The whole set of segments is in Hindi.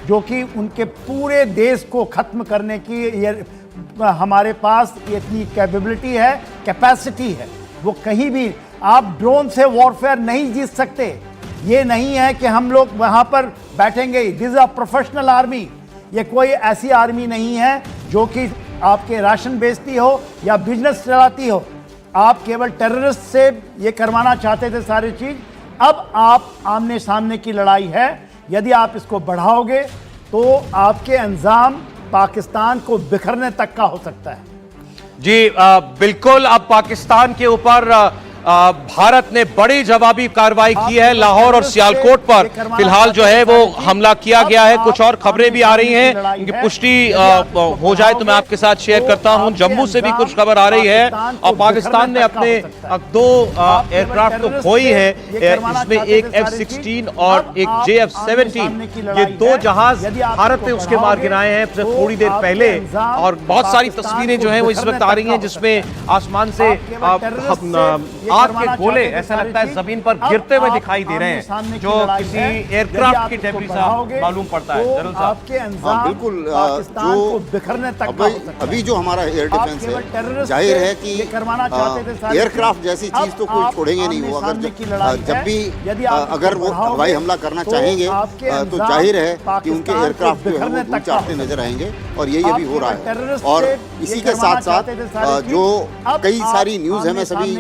जो कि उनके पूरे देश को खत्म करने की ये हमारे पास इतनी कैपेबिलिटी है, कैपेसिटी है। वो कहीं भी आप ड्रोन से वॉरफेयर नहीं जीत सकते। ये नहीं है कि हम लोग वहां पर बैठेंगे। This is a professional army. ये कोई ऐसी आर्मी नहीं है जो कि आपके राशन बेचती हो या बिजनेस चलाती हो। आप केवल टेररिस्ट से ये करवाना चाहते थे सारी चीज। अब आप आमने सामने की लड़ाई है। यदि आप इसको बढ़ाओगे तो आपके अंजाम पाकिस्तान को बिखरने तक का हो सकता है। जी बिल्कुल। अब पाकिस्तान के ऊपर भारत ने बड़ी जवाबी कार्रवाई की है। लाहौर और सियालकोट पर फिलहाल जो है वो हमला किया गया है। कुछ और खबरें भी आ रही हैं, इनकी पुष्टि हो जाए तो मैं आपके साथ शेयर करता हूं। जम्मू से भी कुछ खबर आ रही है और पाकिस्तान ने अपने 2 एयरक्राफ्ट तो खोई है। इसमें एक F-16 और एक JF-17, ये 2 जहाज भारत ने उसके मार गिराए हैं थोड़ी देर पहले। और बहुत सारी तस्वीरें जो है वो इस वक्त आ रही हैं जिसमें आसमान से आग के गोले ऐसा लगता है जमीन पर गिरते हुए दिखाई दे रहे हैं, जो किसी एयरक्राफ्ट की डेब्रिस सा मालूम पड़ता है। जरूर साहब। हाँ बिल्कुल। जो बिखरने तक अभी जो हमारा एयर डिफेंस है, जाहिर है कि एयरक्राफ्ट जैसी चीज तो कोई छोड़ेंगे नहीं। वो अगर जब भी अगर वो हवाई हमला करना चाहेंगे तो जाहिर है कि उनके एयरक्राफ्ट जो है वो धूल चाटते नजर आएंगे। और यही अभी हो रहा है। और इसी के साथ साथ जो कई सारी न्यूज है, मैं सभी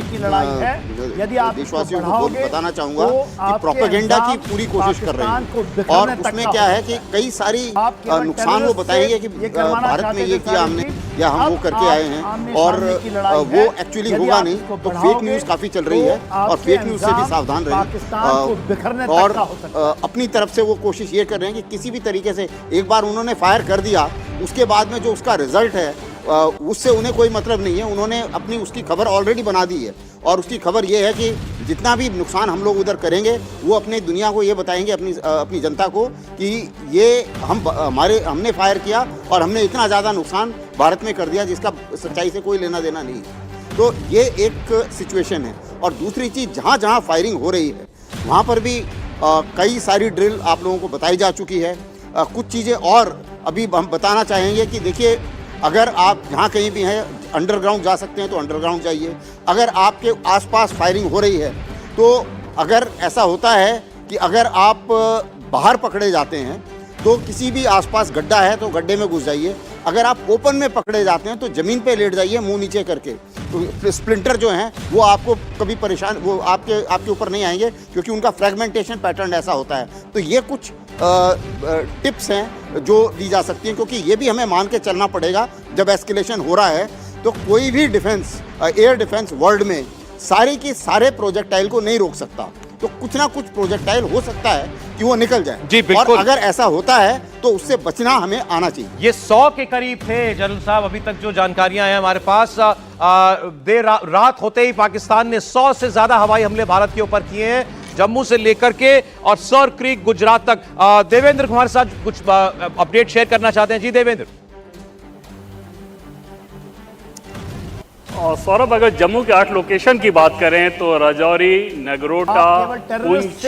देशवासियों को बताना चाहूंगा कि प्रोपेगेंडा की पूरी कोशिश कर रहे हैं। और उसमें क्या है कि कई सारी नुकसान वो बताएंगे कि भारत में ये किया हमने या हम वो करके आए हैं, और वो एक्चुअली होगा नहीं। तो फेक न्यूज काफी चल रही है और फेक न्यूज से भी सावधान रहें। और अपनी तरफ से वो कोशिश ये कर रहे हैं कि किसी भी तरीके से, एक बार उन्होंने फायर कर दिया, उसके बाद में जो उसका रिजल्ट है उससे उन्हें कोई मतलब नहीं है। उन्होंने अपनी उसकी खबर ऑलरेडी बना दी है। और उसकी खबर ये है कि जितना भी नुकसान हम लोग उधर करेंगे वो अपने दुनिया को ये बताएंगे, अपनी जनता को, कि ये हमने फायर किया और हमने इतना ज़्यादा नुकसान भारत में कर दिया जिसका सच्चाई से कोई लेना देना नहीं है। तो ये एक सिचुएशन है। और दूसरी चीज़, जहाँ जहाँ फायरिंग हो रही है वहाँ पर भी कई सारी ड्रिल आप लोगों को बताई जा चुकी है। कुछ चीज़ें और अभी हम बताना चाहेंगे कि देखिए, अगर आप जहाँ कहीं भी हैं अंडरग्राउंड जा सकते हैं तो अंडरग्राउंड जाइए। अगर आपके आसपास फायरिंग हो रही है तो अगर ऐसा होता है कि अगर आप बाहर पकड़े जाते हैं तो किसी भी आसपास गड्ढा है तो गड्ढे में घुस जाइए। अगर आप ओपन में पकड़े जाते हैं तो ज़मीन पे लेट जाइए मुंह नीचे करके। तो स्प्लिंटर जो हैं वो आपको कभी परेशान, वो आपके ऊपर नहीं आएंगे, क्योंकि उनका फ्रेगमेंटेशन पैटर्न ऐसा होता है। तो ये कुछ टिप्स हैं जो दी जा सकती हैं, क्योंकि ये भी हमें मान के चलना पड़ेगा। जब एस्केलेशन हो रहा है तो कोई भी डिफेंस, एयर डिफेंस वर्ल्ड में सारे के सारे प्रोजेक्टाइल को नहीं रोक सकता। तो कुछ ना कुछ प्रोजेक्टाइल हो सकता है कि वो निकल जाए। जी बिल्कुल। और अगर ऐसा होता है तो उससे बचना हमें आना चाहिए। ये 100 के करीब थे जनरल साहब, अभी तक जो जानकारियां हैं हमारे पास। देर रात होते ही पाकिस्तान ने 100 से ज्यादा हवाई हमले भारत के ऊपर किए हैं, जम्मू से लेकर के और सर क्रीक गुजरात तक। देवेंद्र हमारे साथ कुछ अपडेट शेयर करना चाहते हैं। जी देवेंद्र। सौरभ, अगर जम्मू के 8 लोकेशन की बात करें तो राजौरी, नगरोटा, पुंछ,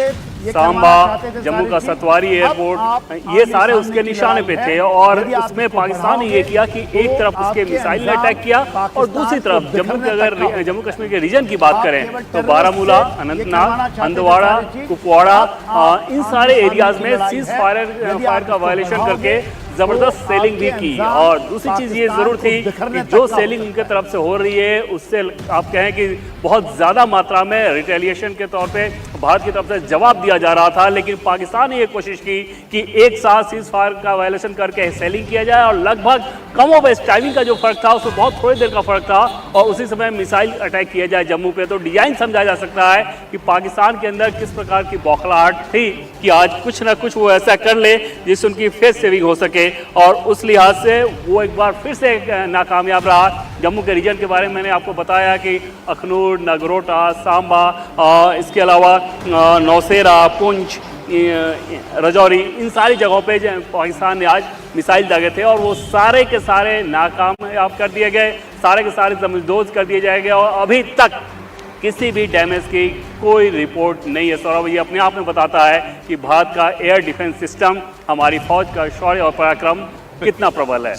सांबा, जम्मू का सतवारी एयरपोर्ट, ये सारे उसके निशाने पे थे। और उसमें पाकिस्तान ने ये किया कि एक तरफ उसके मिसाइल ने अटैक किया और दूसरी तरफ जम्मू के, अगर जम्मू कश्मीर के रीजन की बात करें तो बारामूला, अनंतनाग, हंदवाड़ा, कुपवाड़ा, इन सारे एरियाज में सीज फायर का वायलेशन करके जबरदस्त सेलिंग भी की। और दूसरी चीज ये जरूर थी कि जो सेलिंग उनके तरफ से हो रही है उससे आप कहें कि बहुत ज्यादा मात्रा में रिटेलिएशन के तौर पे भारत की तरफ से जवाब दिया जा रहा था। लेकिन पाकिस्तान ने ये कोशिश की कि एक साथ सीज फायर का वायलेशन करके सेलिंग किया जाए और लगभग कम और बेस्ट टाइमिंग का जो फर्क था उसमें बहुत थोड़ी देर का फर्क था और उसी समय मिसाइल अटैक किया जाए जम्मू पे। तो डिजाइन समझा जा सकता है कि पाकिस्तान के अंदर किस प्रकार की बौखलाहट थी कि आज कुछ ना कुछ वो ऐसा कर ले जिससे उनकी फेस सेविंग हो सके। और उस लिहाज से वो एक बार फिर से नाकामयाब रहा। जम्मू के रीजन के बारे में मैंने आपको बताया कि अखनूर, नगरोटा, सांबा, इसके अलावा नौशेरा, पुंछ, राजौरी, इन सारी जगहों पे पाकिस्तान ने आज मिसाइल दागे थे और वो सारे के सारे नाकामयाब कर दिए गए, सारे के सारे दमजदोज कर दिए जाएंगे। और अभी तक किसी भी डैमेज की कोई रिपोर्ट नहीं है। सौरभ, ये अपने आप में बताता है कि भारत का एयर डिफेंस सिस्टम, हमारी फौज का शौर्य और पराक्रम कितना प्रबल है।